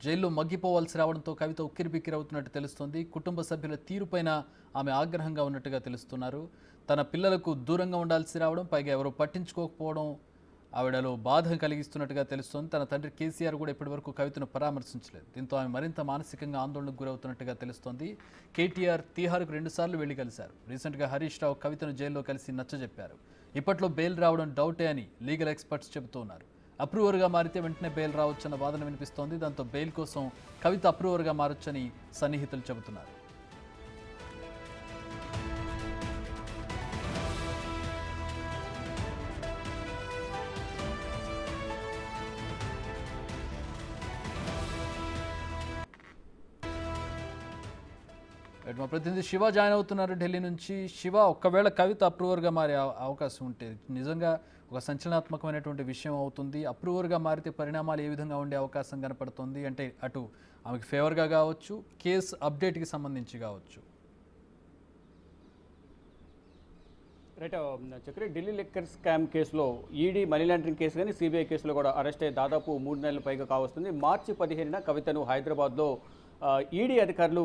జైల్లో మగ్గిపోవాల్సి రావడంతో కవిత ఉక్కిరిబిక్కిరవుతున్నట్టు తెలుస్తోంది. కుటుంబ సభ్యుల తీరుపైన ఆమె ఆగ్రహంగా ఉన్నట్టుగా తెలుస్తున్నారు. తన పిల్లలకు దూరంగా ఉండాల్సి రావడం, పైగా ఎవరు పట్టించుకోకపోవడం ఆవిడలో బాధ కలిగిస్తున్నట్టుగా తెలుస్తోంది. తన తండ్రి కేసీఆర్ కూడా ఇప్పటివరకు కవితను పరామర్శించలేదు. దీంతో ఆమె మరింత మానసికంగా ఆందోళనకు గురవుతున్నట్టుగా తెలుస్తోంది. కేటీఆర్ తీహార్కు 2 సార్లు వెళ్లి కలిశారు. రీసెంట్గా హరీష్ రావు కవితను జైల్లో కలిసి నచ్చజెప్పారు. ఇప్పట్లో బెయిల్ రావడం డౌటే అని లీగల్ ఎక్స్పర్ట్స్ చెబుతున్నారు. అప్రూవర్గా మారితే వెంటనే బెయిల్ రావచ్చన్న వాదన వినిపిస్తోంది. దాంతో బెయిల్ కోసం కవిత అప్రూవర్గా మారొచ్చని సన్నిహితులు చెబుతున్నారు. మా ప్రతినిధి శివ జాయిన్ అవుతున్నారు ఢిల్లీ నుంచి. శివ, ఒక్కవేళ కవిత అప్రూవర్గా మారే అవకాశం ఉంటే నిజంగా ఒక సంచలనాత్మకమైనటువంటి విషయం అవుతుంది. అప్రూవర్గా మారితే పరిణామాలు ఏ విధంగా ఉండే అవకాశం కనపడుతుంది? అంటే అటు ఆమెకు ఫేవర్గా కావచ్చు, కేసు అప్డేట్కి సంబంధించి కావచ్చు. Right Chakri, Delhi liquor scam కేసులో ఈడీ మనీ లాండరింగ్ కేసు కానీ సిబిఐ కేసులో కూడా అరెస్ట్ అయ్యి దాదాపు 3 నెలల పైగా కావస్తుంది. మార్చి 15న కవితను హైదరాబాద్లో ఈడీ అధికారులు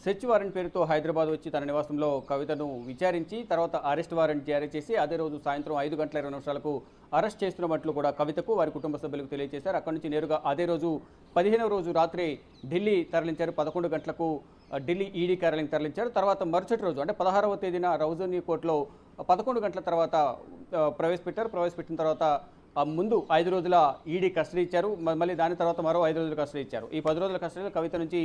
సెర్చ్ వారెంట్ పేరుతో హైదరాబాద్ వచ్చి తన నివాసంలో కవితను విచారించి తర్వాత అరెస్ట్ వారెంట్ జారీ చేసి అదే రోజు సాయంత్రం 5 గంటల 20 నిమిషాలకు అరెస్ట్ చేస్తున్నట్లు కూడా కవితకు వారి కుటుంబ సభ్యులకు తెలియజేశారు. అక్కడి నుంచి నేరుగా అదే రోజు 15వ రోజు రాత్రి ఢిల్లీ తరలించారు. 11 గంటలకు ఢిల్లీ ఈడీ కార్యాలయం తరలించారు. తర్వాత మరుసటి రోజు అంటే 16వ తేదీన రౌజనీ కోర్టులో 11 గంటల తర్వాత ప్రవేశపెట్టిన తర్వాత ముందు 5 రోజుల ఈడీ కస్టడీ ఇచ్చారు. మళ్ళీ దాని తర్వాత మరో 5 రోజుల కస్టడీ ఇచ్చారు. ఈ 10 రోజుల కస్టడీలో కవిత నుంచి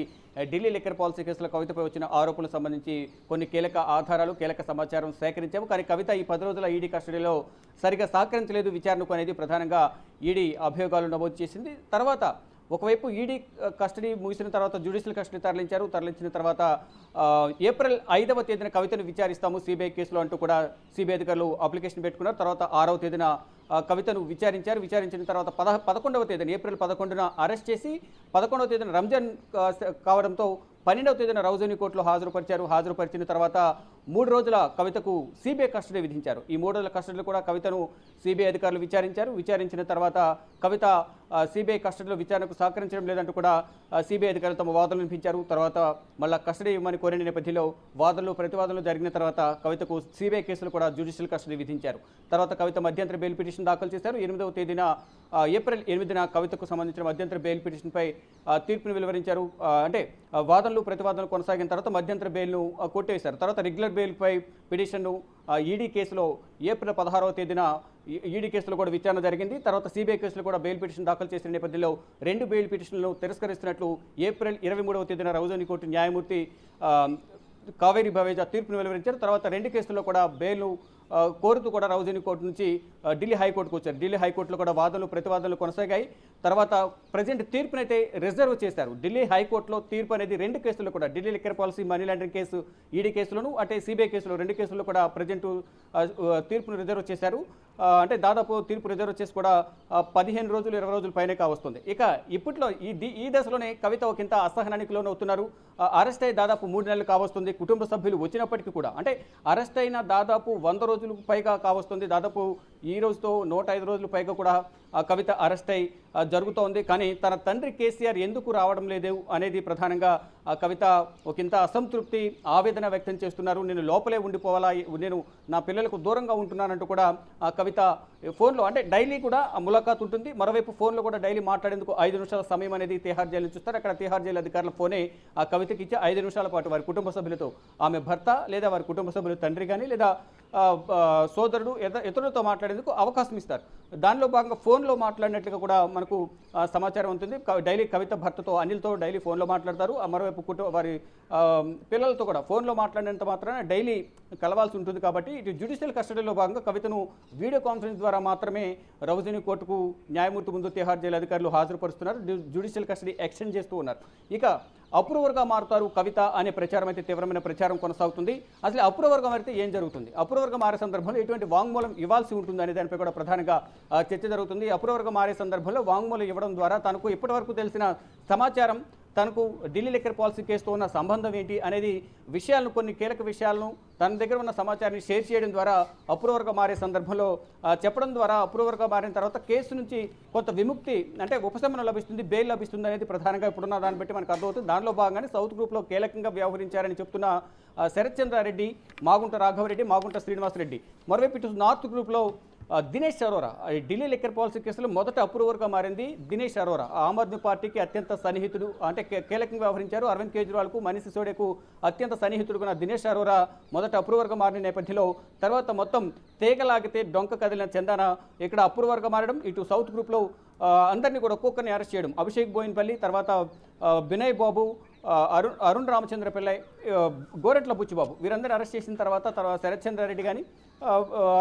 ఢిల్లీ లిక్కర్ పాలసీ కేసులో కవితపై వచ్చిన ఆరోపణలకు సంబంధించి కొన్ని కీలక ఆధారాలు, కీలక సమాచారం సేకరించాము. కానీ కవిత ఈ 10 రోజుల ఈడీ కస్టడీలో సరిగా సహకరించలేదు విచారణకు అనేది ప్రధానంగా ఈడీ అభియోగాలు నమోదు చేసింది. తర్వాత ఒకవైపు ఈడీ కస్టడీ ముగిసిన తర్వాత జ్యుడిషియల్ కస్టడీ తరలించిన తర్వాత ఏప్రిల్ 5వ తేదీన కవితను విచారిస్తాము సిబిఐ కేసులో అంటూ కూడా సిబిఐ అధికారులు అప్లికేషన్ పెట్టుకున్నారు. తర్వాత 6వ తేదీన కవితను విచారించిన తర్వాత 11వ తేదీన ఏప్రిల్ 11న అరెస్ట్ చేసి 11వ తేదీన రంజాన్ కావడంతో 12వ తేదీన రౌజనీ కోర్టులో హాజరుపరిచిన తర్వాత 3 రోజుల కవితకు సిబిఐ కస్టడీ విధించారు. ఈ 3 రోజుల కస్టడీలో కూడా కవితను సిబిఐ అధికారులు విచారించిన తర్వాత కవిత సిబిఐ కస్టడీలో విచారణకు సహకరించడం లేదంటూ కూడా సిబిఐ అధికారులు తమ వాదనలు వినిపించారు. తర్వాత మళ్ళీ కస్టడీ ఇవ్వమని కోరిన నేపథ్యంలో వాదనలు ప్రతివాదనలు జరిగిన తర్వాత కవితకు సిబిఐ కేసులు కూడా జ్యుడిషియల్ కస్టడీ విధించారు. తర్వాత కవిత మధ్యంతర బెయిల్ పిటిషన్ దాఖలు చేశారు. 8వ తేదీన ఏప్రిల్ 8న కవితకు సంబంధించిన మధ్యంతర బెయిల్ పిటిషన్పై తీర్పును వెలువరించారు. అంటే వాదనలు ప్రతివాదనలు కొనసాగిన తర్వాత మధ్యంతర బెయిల్ను కొట్టివేశారు. తర్వాత రెగ్యులర్ బెయిల్పై పిటిషన్ను ఈడీ కేసులో ఏప్రిల్ 16వ తేదీన ఈడీ కేసులో కూడా విచారణ జరిగింది. తర్వాత సిబిఐ కేసులో కూడా బెయిల్ పిటిషన్ దాఖలు చేసిన నేపథ్యంలో 2 బెయిల్ పిటిషన్లను తిరస్కరిస్తున్నట్లు ఏప్రిల్ 23వ తేదీన రౌజనీ కోర్టు న్యాయమూర్తి కావేరి బవేజా తీర్పును వెలువరించారు. తర్వాత 2 కేసుల్లో కూడా బెయిల్ను కోరుతూ కూడా రౌజనీ కోర్టు నుంచి ఢిల్లీ హైకోర్టుకు వచ్చారు. ఢిల్లీ హైకోర్టులో కూడా వాదనలు ప్రతివాదనలు కొనసాగాయి. తర్వాత ప్రజెంట్ తీర్పునైతే రిజర్వ్ చేశారు. ఢిల్లీ హైకోర్టులో తీర్పు అనేది 2 కేసుల్లో కూడా Delhi liquor policy money laundering case ED కేసులను అంటే సిబిఐ కేసులో 2 కేసుల్లో కూడా ప్రజెంట్ తీర్పును రిజర్వ్ చేశారు. అంటే దాదాపు తీర్పు రిజర్వ్ చేసి కూడా 15 రోజులు 20 రోజుల పైనే కావస్తుంది. ఇక ఇప్పట్లో ఈ దశలోనే కవిత ఒకంత అసహనానికి లోనవుతున్నారు. అరెస్ట్ అయి దాదాపు 3 నెలలు కావస్తుంది. కుటుంబ సభ్యులు వచ్చినప్పటికీ కూడా అంటే అరెస్ట్ అయిన దాదాపు 100 రోజులకు పైగా కావస్తుంది. దాదాపు ఈ రోజుతో 105 రోజులు పైగా కూడా కవిత అరెస్ట్ అయి జరుగుతోంది. కానీ తన తండ్రి కేసీఆర్ ఎందుకు రావడం లేదు అనేది ప్రధానంగా కవిత ఒకంత అసంతృప్తి, ఆవేదన వ్యక్తం చేస్తున్నారు. నేను లోపలే ఉండిపోవాలా, నేను నా పిల్లలకు దూరంగా ఉంటున్నానంటూ కూడా కవిత ఫోన్లో అంటే డైలీ కూడా ములాఖాత్ ఉంటుంది. మరోవైపు ఫోన్లో కూడా డైలీ మాట్లాడేందుకు 5 నిమిషాల సమయం అనేది తిహార్ జైలు నుంచి ఇస్తారు. అక్కడ తిహార్ జైలు అధికారుల ఫోనే ఆ కవితకి ఇచ్చి 5 నిమిషాల పాటు వారి కుటుంబ సభ్యులతో, ఆమె భర్త లేదా వారి కుటుంబ సభ్యులు తండ్రి కానీ లేదా సోదరుడు ఇతరులతో మాట్లాడేందుకు అవకాశం ఇస్తారు. దానిలో భాగంగా ఫోన్లో మాట్లాడినట్లుగా కూడా మనకు సమాచారం ఉంటుంది. డైలీ కవిత భర్తతో అనిల్తో డైలీ ఫోన్లో మాట్లాడతారు. మరోవైపు వారి పిల్లలతో కూడా ఫోన్లో మాట్లాడినంత మాత్రాన డైలీ కలవాల్సి ఉంటుంది. కాబట్టి ఇటు జ్యుడిషియల్ కస్టడీలో భాగంగా కవితను వీడియో కాన్ఫరెన్స్ ద్వారా మాత్రమే రౌజనీ కోర్టుకు న్యాయమూర్తి ముందు తిహార్ జైలు అధికారులు హాజరుపరుస్తున్నారు. జ్యుడిషియల్ కస్టడీ ఎక్స్టెండ్ చేస్తూ ఉన్నారు. ఇక అప్రూవర్గా మారుతారు కవిత అనే ప్రచారం అయితే తీవ్రమైన ప్రచారం కొనసాగుతుంది. అసలు అప్రూవర్గా మారితే ఏం జరుగుతుంది, అప్రూవర్గా మారే సందర్భంలో ఎటువంటి వాంగ్మూలం ఇవ్వాల్సి ఉంటుంది అనే దానిపై కూడా ప్రధానంగా చర్చ జరుగుతుంది. అప్రూవర్గా మారే సందర్భంలో వాంగ్మూలం ఇవ్వడం ద్వారా తనకు ఇప్పటివరకు తెలిసిన సమాచారం తనకు ఢిల్లీ లిక్కర్ పాలసీ కేసుతో ఉన్న సంబంధం ఏంటి అనేది విషయాలను, కొన్ని కీలక విషయాలను తన దగ్గర ఉన్న సమాచారాన్ని షేర్ చేయడం ద్వారా అప్రూవర్గా మారే సందర్భంలో చెప్పడం ద్వారా అప్రూవర్గా మారిన తర్వాత కేసు నుంచి కొంత విముక్తి, అంటే ఉపశమనం లభిస్తుంది, బెయిల్ లభిస్తుంది అనేది ప్రధానంగా ఇప్పుడున్న దాన్ని బట్టి మనకు అర్థమవుతుంది. దానిలో భాగంగానే సౌత్ గ్రూప్లో కీలకంగా వ్యవహరించారని చెప్తున్న శరత్ చంద్రారెడ్డి, మాగుంట రాఘవరెడ్డి, మాగుంట శ్రీనివాసరెడ్డి. మరోవైపు ఇటు నార్త్ గ్రూప్లో దినేష్ అరోరా, ఢిల్లీ లిక్కర్ పాలసీ కేసులో మొదట అప్రూవర్గా మారింది దినేష్ అరోరా. ఆమ్ ఆద్మీ పార్టీకి అత్యంత సన్నిహితుడు, అంటే కీలకంగా వ్యవహరించారు. అరవింద్ కేజ్రీవాల్కు, మనీష్ సిసోడియాకు అత్యంత సన్నిహితుడుగా దినేష్ అరోరా మొదట అప్రూవర్గా మారిన నేపథ్యంలో తర్వాత మొత్తం తీగలాగితే డొంక కదిలిన చందాన ఇక్కడ అప్రూవర్గా మారడం, ఇటు సౌత్ గ్రూప్లో అందరినీ కూడా ఒక్కొక్కరిని అరెస్ట్ చేయడం, అభిషేక్ బోయిన్పల్లి, తర్వాత బినయ్ బాబు, అరుణ్ రామచంద్ర పిల్లై, గోరెట్ల బుచ్చిబాబు వీరందరూ అరెస్ట్ చేసిన తర్వాత శరత్ చంద్రారెడ్డి కానీ,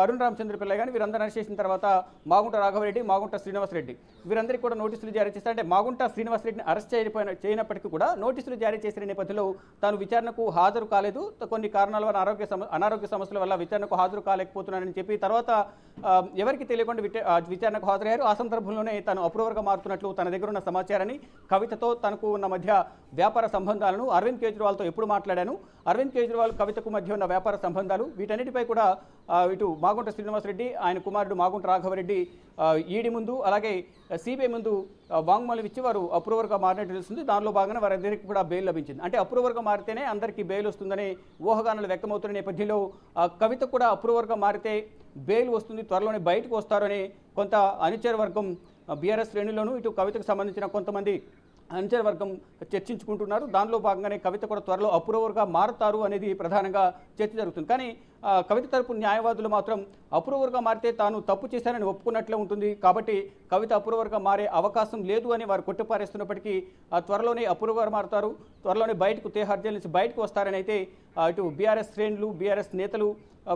అరుణ్ రామచంద్ర పిల్లై కానీ వీరందరూ అరెస్ట్ చేసిన తర్వాత మాగుంట రాఘవరెడ్డి, మాగుంట శ్రీనివాసరెడ్డి వీరందరికీ కూడా నోటీసులు జారీ చేస్తారు. అంటే మాగుంట శ్రీనివాసరెడ్డిని అరెస్ట్ చేయనప్పటికీ కూడా నోటీసులు జారీ చేసిన నేపథ్యంలో తాను విచారణకు హాజరు కాలేదు, కొన్ని కారణాల వల్ల అనారోగ్య సమస్యల వల్ల విచారణకు హాజరు కాలేకపోతున్నానని చెప్పి తర్వాత ఎవరికి తెలియకుండా విచారణకు హాజరయ్యారు. ఆ సందర్భంలోనే తాను అప్రూవర్గా మారుతున్నట్లు తన దగ్గర ఉన్న సమాచారాన్ని, కవితతో తనకు ఉన్న మధ్య వ్యాపార సంబంధాలను, అరవింద్ కేజ్రీవాల్తో ఎప్పుడు మాట్లాడాను, అరవింద్ కేజ్రీవాల్ కవితకు మధ్య ఉన్న వ్యాపార సంబంధాలు, వీటన్నిటిపై కూడా ఇటు మాగుంట శ్రీనివాసరెడ్డి, ఆయన కుమారుడు మాగుంట రాఘవరెడ్డి ఈడీ ముందు అలాగే సిబిఐ ముందు వాంగ్మూలం ఇచ్చి వారు అప్రూవర్గా మారినట్టు తెలుస్తుంది. దానిలో భాగంగా వారందరికీ కూడా బెయిల్ లభించింది. అంటే అప్రూవర్గా మారితేనే అందరికీ బెయిల్ వస్తుందని ఊహాగానాలు వ్యక్తమవుతున్న నేపథ్యంలో కవిత కూడా అప్రూవర్గా మారితే బెయిల్ వస్తుంది, త్వరలోనే బయటకు వస్తారని కొంత అనుచర వర్గం బీఆర్ఎస్ శ్రేణుల్లోనూ, ఇటు కవితకు సంబంధించిన కొంతమంది అనుచర వర్గం చర్చించుకుంటున్నారు. దానిలో భాగంగానే కవిత కూడా త్వరలో అప్రూవర్గా మారుతారు అనేది ప్రధానంగా చర్చ జరుగుతుంది. కానీ కవిత తరపు న్యాయవాదులు మాత్రం అప్రూవర్గా మారితే తాను తప్పు చేశానని ఒప్పుకున్నట్లే ఉంటుంది, కాబట్టి కవిత అప్రూవర్గా మారే అవకాశం లేదు అని వారు కొట్టిపారేస్తున్నప్పటికీ త్వరలోనే అప్రూవర్గా మారుతారు, త్వరలోనే బయటకు తిహార్ జైలు నుంచి బయటకు వస్తారని అయితే ఇటు బీఆర్ఎస్ శ్రేణులు, బీఆర్ఎస్ నేతలు,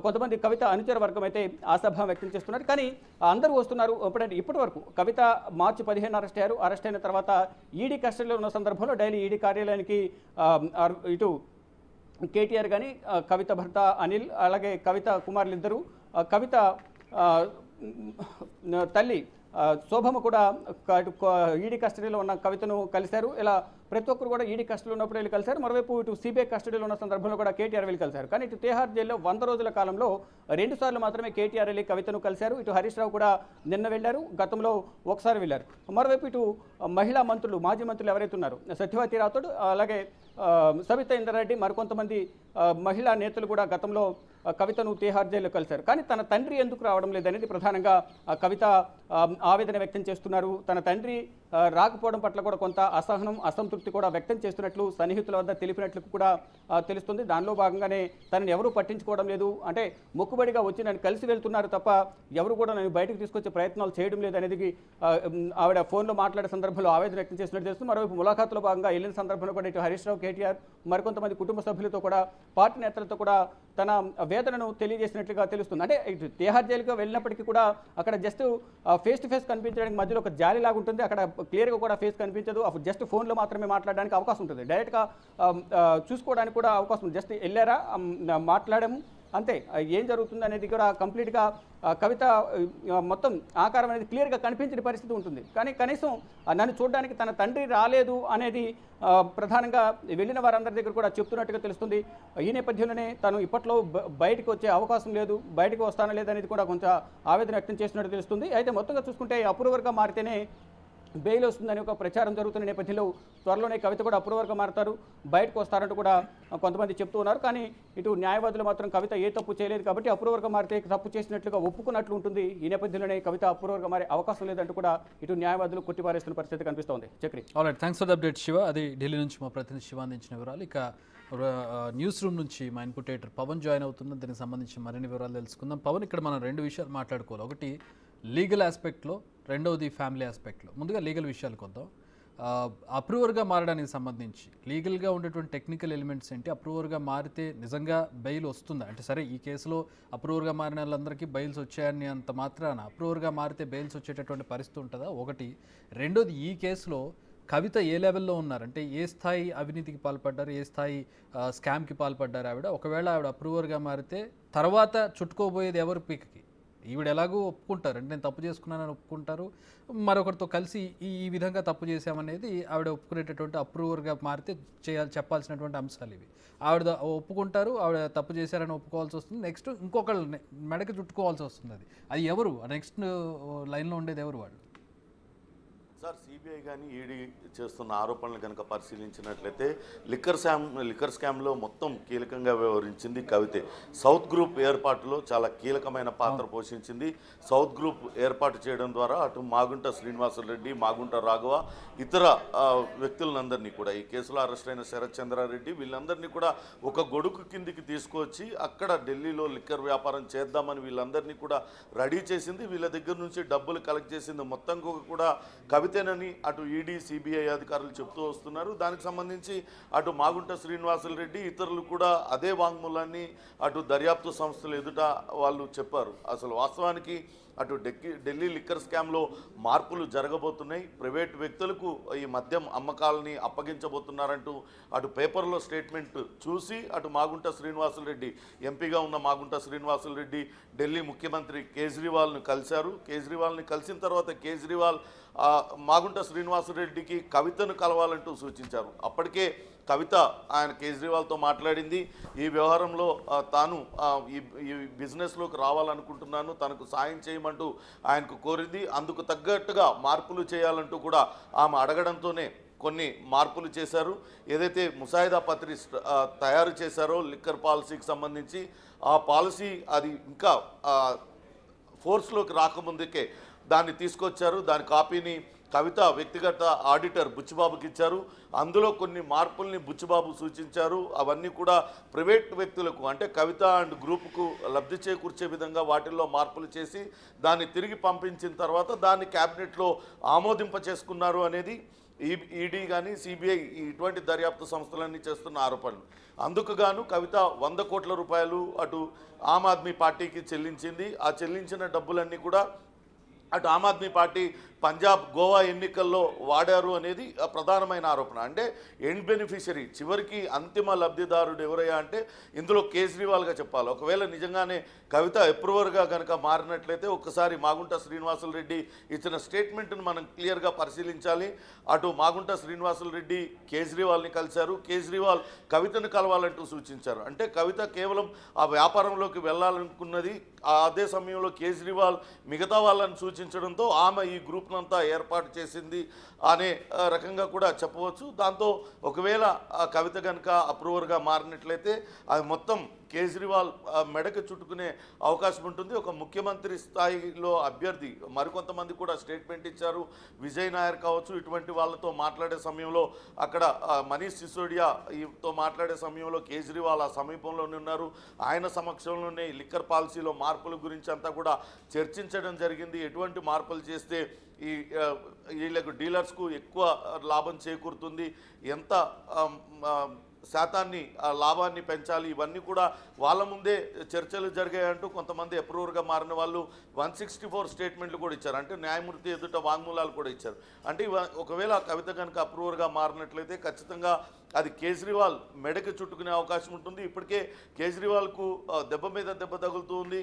కొంతమంది కవిత అనుచర వర్గం అయితే ఆశాభావం వ్యక్తం చేస్తున్నారు. కానీ అందరూ వస్తున్నారు. ఇప్పటి వరకు కవిత మార్చి 15 అరెస్ట్ అయిన తర్వాత ఈడీ కస్టడీలో ఉన్న సందర్భంలో డైలీ ఈడీ కార్యాలయానికి ఇటు కేటీఆర్ కానీ, కవిత భర్త అనిల్, అలాగే కవిత కుమారులు ఇద్దరు, కవిత తల్లి శోభమ్మ కూడా ఈడీ కస్టడీలో ఉన్న కవితను కలిశారు. ఇలా ప్రతి ఒక్కరు కూడా ఈడీ కస్టడీలో ఉన్నప్పుడు వెళ్ళి కలిశారు. మరోవైపు ఇటు సిబిఐ కస్టడీలో ఉన్న సందర్భంలో కూడా కేటీఆర్ వెళ్ళి కలిశారు. కానీ ఇటు తిహార్ జైల్లో 100 రోజుల కాలంలో 2 సార్లు మాత్రమే కేటీఆర్ వెళ్ళి కవితను కలిశారు. ఇటు హరీష్ రావు కూడా నిన్న వెళ్ళారు, గతంలో ఒకసారి వెళ్ళారు. మరోవైపు ఇటు మహిళా మంత్రులు, మాజీ మంత్రులు ఎవరైతే ఉన్నారో సత్యవతి రాథోడ్, అలాగే సబితా ఇంద్రారెడ్డి, మరికొంతమంది మహిళా నేతలు కూడా గతంలో కవితను తిహార్ జైల్లో కలిశారు. కానీ తన తండ్రి ఎందుకు రావడం లేదనేది ప్రధానంగా కవిత ఆవేదన వ్యక్తం చేస్తున్నారు. తన తండ్రి రాకపోవడం పట్ల కూడా కొంత అసహనం, అసంతృప్తి కూడా వ్యక్తం చేస్తున్నట్లు సన్నిహితుల వద్ద తెలిపినట్లు కూడా తెలుస్తుంది. దానిలో భాగంగానే తనని ఎవరూ పట్టించుకోవడం లేదు, అంటే మొక్కుబడిగా వచ్చి నన్ను కలిసి వెళ్తున్నారు తప్ప ఎవరు కూడా నన్ను బయటకు తీసుకొచ్చే ప్రయత్నాలు చేయడం లేదు అనేది ఆవిడ ఫోన్లో మాట్లాడే సందర్భంలో ఆవేదన వ్యక్తం చేసినట్టు తెలుస్తుంది. మరోవైపు ములాఖాతులో భాగంగా వెళ్ళిన సందర్భంలో కూడా ఇటు హరీష్ రావు, కేటీఆర్, మరికొంతమంది కుటుంబ సభ్యులతో కూడా, పార్టీ నేతలతో కూడా తన వేదనను తెలియజేసినట్లుగా తెలుస్తుంది. అంటే ఇటు తిహార్ జైలుగా వెళ్ళినప్పటికీ కూడా అక్కడ జస్ట్ ఫేస్ టు ఫేస్ కనిపించడానికి మధ్యలో ఒక జాలి లాగా ఉంటుంది, అక్కడ క్లియర్గా కూడా ఫేస్ కనిపించదు, జస్ట్ ఫోన్లో మాత్రమే మాట్లాడడానికి అవకాశం ఉంటుంది, డైరెక్ట్గా చూసుకోవడానికి కూడా అవకాశం ఉంది. జస్ట్ వెళ్ళారా, మాట్లాడాము, అంతే. ఏం జరుగుతుంది అనేది కూడా కంప్లీట్గా కవిత మొత్తం ఆకారం అనేది క్లియర్గా కనిపించిన పరిస్థితి ఉంటుంది. కానీ కనీసం నన్ను చూడడానికి తన తండ్రి రాలేదు అనేది ప్రధానంగా వెళ్ళిన వారందరి దగ్గర కూడా చెప్తున్నట్టుగా తెలుస్తుంది. ఈ నేపథ్యంలోనే తను ఇప్పట్లో బయటకు వచ్చే అవకాశం లేదు, బయటకు వస్తానో లేదనేది కూడా కొంచెం ఆవేదన వ్యక్తం చేస్తున్నట్టు తెలుస్తుంది. అయితే మొత్తంగా చూసుకుంటే అప్రూవర్గా మారితేనే బెయిల్ వస్తుందని ఒక ప్రచారం జరుగుతున్న నేపథ్యంలో త్వరలోనే కవిత కూడా అప్రూవర్గా మారుతారు, బయటకు వస్తారంటూ కూడా కొంతమంది చెప్తూ ఉన్నారు. కానీ ఇటు న్యాయవాదులు మాత్రం కవిత ఏ తప్పు చేయలేదు కాబట్టి అప్రూవర్గా మారితే తప్పు చేసినట్లుగా ఒప్పుకున్నట్లు ఉంటుంది. ఈ నేపథ్యంలోనే కవిత అప్రూవర్గా మారే అవకాశం లేదంటూ కూడా ఇటు న్యాయవాదులు కొట్టిపారేస్తున్న పరిస్థితి కనిపిస్తోంది. Chakri. Alright, thanks for the update Shiva. అది ఢిల్లీ నుంచి మా ప్రతినిధి శివ అందించిన వివరాలు. ఇక న్యూస్ రూమ్ నుంచి మా ఇన్పుట్ ఎడిటర్ పవన్ జాయిన్ అవుతున్నాం. దీనికి సంబంధించి మరిన్ని వివరాలు తెలుసుకుందాం. పవన్, ఇక్కడ మనం 2 విషయాలు మాట్లాడుకోవాలి. ఒకటి లీగల్ ఆస్పెక్ట్లో, రెండవది ఫ్యామిలీ ఆస్పెక్ట్లో. ముందుగా లీగల్ విషయాలకు వద్దాం. అప్రూవర్గా మారడానికి సంబంధించి లీగల్గా ఉండేటువంటి టెక్నికల్ ఎలిమెంట్స్ ఏంటి? అప్రూవర్గా మారితే నిజంగా బెయిల్ వస్తుందా? అంటే సరే, ఈ కేసులో అప్రూవర్గా మారిన వాళ్ళందరికీ బెయిల్స్ వచ్చాయని అంత మాత్రాన అప్రూవర్గా మారితే బెయిల్స్ వచ్చేటటువంటి పరిస్థితి ఉంటుందా? ఒకటి. రెండోది, ఈ కేసులో కవిత ఏ లెవెల్లో ఉన్నారు, అంటే ఏ స్థాయి అవినీతికి పాల్పడ్డారు, ఏ స్థాయి స్కామ్కి పాల్పడ్డారు ఆవిడ? ఒకవేళ ఆవిడ అప్రూవర్గా మారితే తర్వాత చుట్టుకోబోయేది ఎవరు పీకకి? ఈవిడ ఎలాగో ఒప్పుకుంటారు, అంటే నేను తప్పు చేసుకున్నానని ఒప్పుకుంటారు. మరొకరితో కలిసి ఈ విధంగా తప్పు చేశామనేది ఆవిడ ఒప్పుకునేటటువంటి అప్రూవర్గా మారితే చెప్పాల్సినటువంటి అంశాలు ఇవి. ఆవిడ ఒప్పుకుంటారు, ఆవిడ తప్పు చేశారని ఒప్పుకోవాల్సి వస్తుంది. నెక్స్ట్ ఇంకొకళ్ళు మెడకి చుట్టుకోవాల్సి వస్తుంది. అది ఎవరు నెక్స్ట్ లైన్లో ఉండేది ఎవరు వాళ్ళు? సార్, సిబిఐ కానీ ఈడీ చేస్తున్న ఆరోపణలు కనుక పరిశీలించినట్లయితే లిక్కర్ స్కామ్లో మొత్తం కీలకంగా వ్యవహరించింది కవితే. సౌత్ గ్రూప్ ఏర్పాటులో చాలా కీలకమైన పాత్ర పోషించింది. సౌత్ గ్రూప్ ఏర్పాటు చేయడం ద్వారా అటు మాగుంట శ్రీనివాసరెడ్డి, మాగుంట రాఘవ, ఇతర వ్యక్తులందరినీ కూడా, ఈ కేసులో అరెస్ట్ అయిన శరత్ చంద్రారెడ్డి, వీళ్ళందరినీ కూడా ఒక గొడుగు కిందికి తీసుకొచ్చి అక్కడ ఢిల్లీలో లిక్కర్ వ్యాపారం చేద్దామని వీళ్ళందరినీ కూడా రెడీ చేసింది. వీళ్ళ దగ్గర నుంచి డబ్బులు కలెక్ట్ చేసింది మొత్తం కూడా కవితేనని అటు ఈడీ, సిబిఐ అధికారులు చెప్తూ వస్తున్నారు. దానికి సంబంధించి అటు మాగుంట శ్రీనివాసరెడ్డి ఇతరులు కూడా అదే వాంగ్మూలాన్ని అటు దర్యాప్తు సంస్థలు ఎదుట వాళ్ళు చెప్పారు. అసలు వాస్తవానికి అటు ఢిల్లీ లిక్కర్ స్కామ్లో మార్పులు జరగబోతున్నాయి, ప్రైవేట్ వ్యక్తులకు ఈ మద్యం అమ్మకాలని అప్పగించబోతున్నారంటూ అటు పేపర్లో స్టేట్మెంట్ చూసి అటు మాగుంట శ్రీనివాసరెడ్డి, ఎంపీగా ఉన్న మాగుంట శ్రీనివాసరెడ్డి ఢిల్లీ ముఖ్యమంత్రి కేజ్రీవాల్ను కలిశారు. కేజ్రీవాల్ని కలిసిన తర్వాత కేజ్రీవాల్ మాగుంట శ్రీనివాసరెడ్డికి కవితను కలవాలంటూ సూచించారు. అప్పటికే కవిత ఆయన కేజ్రీవాల్తో మాట్లాడింది. ఈ వ్యవహారంలో తాను ఈ బిజినెస్లోకి రావాలనుకుంటున్నాను, తనకు సాయం చేయమంటూ ఆయనకు కోరింది. అందుకు తగ్గట్టుగా మార్పులు చేయాలంటూ కూడా ఆమె అడగడంతోనే కొన్ని మార్పులు చేశారు. ఏదైతే ముసాయిదా పత్రి తయారు చేశారో లిక్కర్ పాలసీకి సంబంధించి, ఆ పాలసీ అది ఇంకా ఫోర్స్లోకి రాకముందుకే దాన్ని తీసుకొచ్చారు. దాని కాపీని కవిత వ్యక్తిగత ఆడిటర్ బుచ్చిబాబుకి ఇచ్చారు. అందులో కొన్ని మార్పుల్ని బుచ్చిబాబు సూచించారు. అవన్నీ కూడా ప్రైవేట్ వ్యక్తులకు, అంటే కవిత అండ్ గ్రూపుకు లబ్ధి చేకూర్చే విధంగా వాటిల్లో మార్పులు చేసి దాన్ని తిరిగి పంపించిన తర్వాత దాన్ని క్యాబినెట్లో ఆమోదింప చేసుకున్నారు అనేది ఈడీ కానీ సిబిఐ ఇటువంటి దర్యాప్తు సంస్థలన్నీ చేస్తున్న ఆరోపణలు. అందుకు గాను కవిత 100 కోట్ల రూపాయలు అటు ఆమ్ ఆద్మీ పార్టీకి చెల్లించింది. ఆ చెల్లించిన డబ్బులన్నీ కూడా అటు ఆమ్ ఆద్మీ పార్టీ పంజాబ్, గోవా ఎన్నికల్లో వాడారు అనేది ప్రధానమైన ఆరోపణ. అంటే ఎండ్ బెనిఫిషరీ, చివరికి అంతిమ లబ్ధిదారుడు ఎవరయ్యా అంటే ఇందులో కేజ్రీవాల్గా చెప్పాలి. ఒకవేళ నిజంగానే కవిత అప్రూవర్గా కనుక మారినట్లయితే ఒక్కసారి మాగుంట శ్రీనివాసరెడ్డి ఇచ్చిన స్టేట్మెంట్ను మనం క్లియర్గా పరిశీలించాలి. అటు మాగుంట శ్రీనివాసరెడ్డి కేజ్రీవాల్ని కలిశారు, కేజ్రీవాల్ కవితను కలవాలంటూ సూచించారు. అంటే కవిత కేవలం ఆ వ్యాపారంలోకి వెళ్ళాలనుకున్నది, అదే సమయంలో కేజ్రీవాల్ మిగతా వాళ్ళని సూచించడంతో ఆమె ఈ గ్రూప్ అంతా ఏర్పాటు చేసింది అనే రకంగా కూడా చెప్పవచ్చు. దాంతో ఒకవేళ కవిత కనుక అప్రూవర్గా మారినట్లయితే అది మొత్తం కేజ్రీవాల్ మెడకు చుట్టుకునే అవకాశం ఉంటుంది. ఒక ముఖ్యమంత్రి స్థాయిలో అభ్యర్థి మరికొంతమంది కూడా స్టేట్మెంట్ ఇచ్చారు. విజయ్ నాయర్ కావచ్చు, ఇటువంటి వాళ్ళతో మాట్లాడే సమయంలో అక్కడ మనీష్ సిసోడియాతో మాట్లాడే సమయంలో కేజ్రీవాల్ ఆ సమీపంలోనే ఉన్నారు. ఆయన సమక్షంలోనే లిక్కర్ పాలసీలో మార్పుల గురించి అంతా కూడా చర్చించడం జరిగింది. ఎటువంటి మార్పులు చేస్తే ఈ వీళ్ళకు డీలర్స్కు ఎక్కువ లాభం చేకూరుతుంది, ఎంత శాతాన్ని లాభాన్ని పెంచాలి, ఇవన్నీ కూడా వాళ్ళ ముందే చర్చలు జరిగాయంటూ కొంతమంది అప్రూవర్గా మారిన వాళ్ళు 164 స్టేట్మెంట్లు కూడా ఇచ్చారు. అంటే న్యాయమూర్తి ఎదుట వాంగ్మూలాలు కూడా ఇచ్చారు. అంటే ఒకవేళ కవిత కనుక అప్రూవర్గా మారినట్లయితే ఖచ్చితంగా అది కేజ్రీవాల్ మెడకి చుట్టుకునే అవకాశం ఉంటుంది. ఇప్పటికే కేజ్రీవాల్కు దెబ్బ మీద దెబ్బ తగులుతుంది.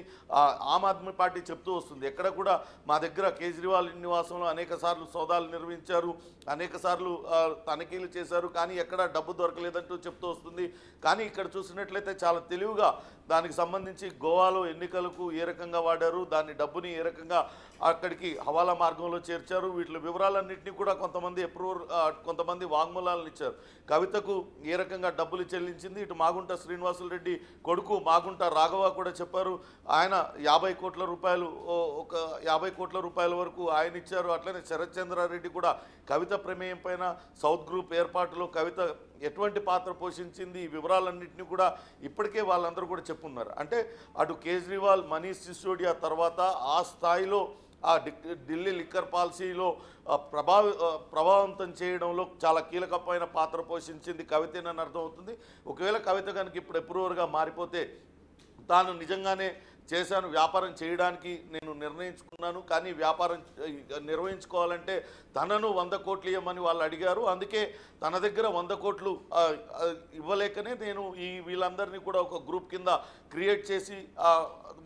ఆమ్ ఆద్మీ పార్టీ చెప్తూ వస్తుంది, ఎక్కడ కూడా మా దగ్గర కేజ్రీవాల్ నివాసంలో అనేక సార్లు సోదాలు నిర్వహించారు, అనేక సార్లు తనిఖీలు చేశారు, కానీ ఎక్కడ డబ్బు దొరకలేదంటూ చెప్తూ వస్తుంది. కానీ ఇక్కడ చూసినట్లయితే చాలా తెలివిగా దానికి సంబంధించి గోవాలో ఎన్నికలకు ఏ రకంగా వాడారు, దాని డబ్బుని ఏ రకంగా అక్కడికి హవాలా మార్గంలో చేర్చారు, వీటి వివరాలన్నింటినీ కూడా కొంతమంది వాంగ్మూలాలను ఇచ్చారు. కవితకు ఏ రకంగా డబ్బులు చెల్లించింది, ఇటు మాగుంట శ్రీనివాసరెడ్డి కొడుకు మాగుంట రాఘవ కూడా చెప్పారు. ఆయన 50 కోట్ల రూపాయలు, ఒక 50 కోట్ల రూపాయల వరకు ఆయన ఇచ్చారు. అట్లనే శరత్ చంద్రారెడ్డి కూడా కవిత ప్రమేయం పైన సౌత్ గ్రూప్ ఏర్పాటులో కవిత ఎటువంటి పాత్ర పోషించింది, ఈ వివరాలన్నింటినీ కూడా ఇప్పటికే వాళ్ళందరూ కూడా చెప్పున్నారు. అంటే అటు కేజ్రీవాల్, మనీష్ సిసోడియా తర్వాత ఆ స్థాయిలో ఆ ఢిల్లీ లిక్కర్ పాలసీలో ప్రభావితం చేయడంలో చాలా కీలకమైన పాత్ర పోషించింది కవితేనని అర్థమవుతుంది. ఒకవేళ కవిత కనుక ఇప్పుడు అప్రూవర్గా మారిపోతే తాను నిజంగానే చేశాను, వ్యాపారం చేయడానికి నేను నిర్ణయించుకున్నాను, కానీ వ్యాపారం నిర్వహించుకోవాలంటే తనను 100 కోట్లు ఇవ్వమని వాళ్ళు అడిగారు. అందుకే తన దగ్గర 100 కోట్లు ఇవ్వలేకనే నేను వీళ్ళందరినీ కూడా ఒక గ్రూప్ కింద క్రియేట్ చేసి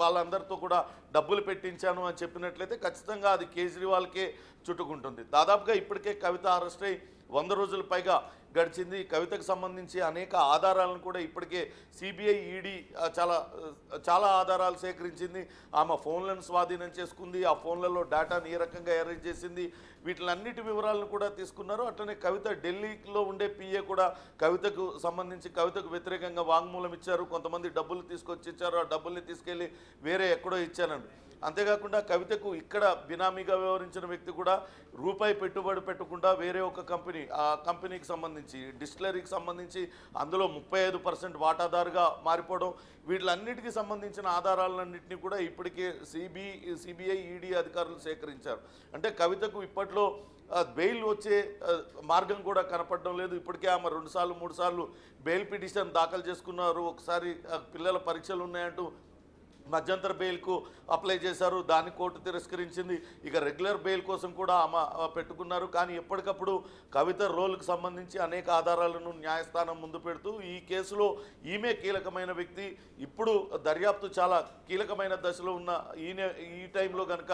వాళ్ళందరితో కూడా డబ్బులు పెట్టించాను అని చెప్పినట్లయితే ఖచ్చితంగా అది కేజ్రీవాల్కే చుట్టుకుంటుంది. దాదాపుగా ఇప్పటికే కవిత అరెస్ట్ అయి 100 రోజుల పైగా గడిచింది. కవితకు సంబంధించి అనేక ఆధారాలను కూడా ఇప్పటికే సిబిఐ ఈడీ చాలా ఆధారాలు సేకరించింది. ఆమె ఫోన్లను స్వాధీనం చేసుకుంది, ఆ ఫోన్లలో డేటాను ఏ రకంగా అరేంజ్ చేసింది, వీటిలన్నిటి వివరాలను కూడా తీసుకున్నారు. అట్లనే కవిత ఢిల్లీలో ఉండే పిఏ కూడా కవితకు వ్యతిరేకంగా వాంగ్మూలం ఇచ్చారు. కొంతమంది డబ్బులు తీసుకొచ్చి ఇచ్చారు, ఆ డబ్బుల్ని తీసుకెళ్ళి వేరే ఎక్కడో ఇచ్చానండి. అంతేకాకుండా కవితకు ఇక్కడ బినామీగా వ్యవహరించిన వ్యక్తి కూడా రూపాయి పెట్టుబడి పెట్టకుండా వేరే ఒక కంపెనీ, ఆ కంపెనీకి సంబంధించి డిస్టిలరీకి సంబంధించి అందులో 35% వాటాదారుగా మారిపోవడం, వీటిలన్నిటికీ సంబంధించిన ఆధారాలన్నింటినీ కూడా ఇప్పటికే సిబిఐ ఈడీ అధికారులు సేకరించారు. అంటే కవితకు ఇప్పట్లో బెయిల్ వచ్చే మార్గం కూడా కనపడడం లేదు. ఇప్పటికే ఆమె 2 సార్లు 3 సార్లు బెయిల్ పిటిషన్ దాఖలు చేసుకున్నారు. ఒకసారి పిల్లల పరీక్షలు ఉన్నాయంటూ మధ్యంతర బెయిల్కు అప్లై చేశారు, దాన్ని కోర్టు తిరస్కరించింది. ఇక రెగ్యులర్ బెయిల్ కోసం కూడా ఆమె పెట్టుకున్నారు. కానీ ఎప్పటికప్పుడు కవిత రోల్కు సంబంధించి అనేక ఆధారాలను న్యాయస్థానం ముందు పెడుతూ ఈ కేసులో ఈమె కీలకమైన వ్యక్తి, ఇప్పుడు దర్యాప్తు చాలా కీలకమైన దశలో ఉన్న ఈ టైంలో కనుక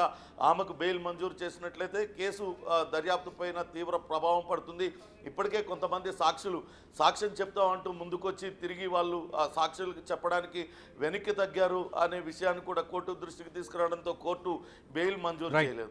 ఆమెకు బెయిల్ మంజూరు చేసినట్లయితే కేసు దర్యాప్తు పైన తీవ్ర ప్రభావం పడుతుంది. ఇప్పటికే కొంతమంది సాక్ష్యం చెప్తామంటూ ముందుకొచ్చి తిరిగి వాళ్ళు ఆ సాక్షులకు చెప్పడానికి వెనక్కి తగ్గారు అనే విషయాన్ని కూడా కోర్టు దృష్టికి తీసుకురావడంతో కోర్టు బెయిల్ మంజూరు చేయలేదు.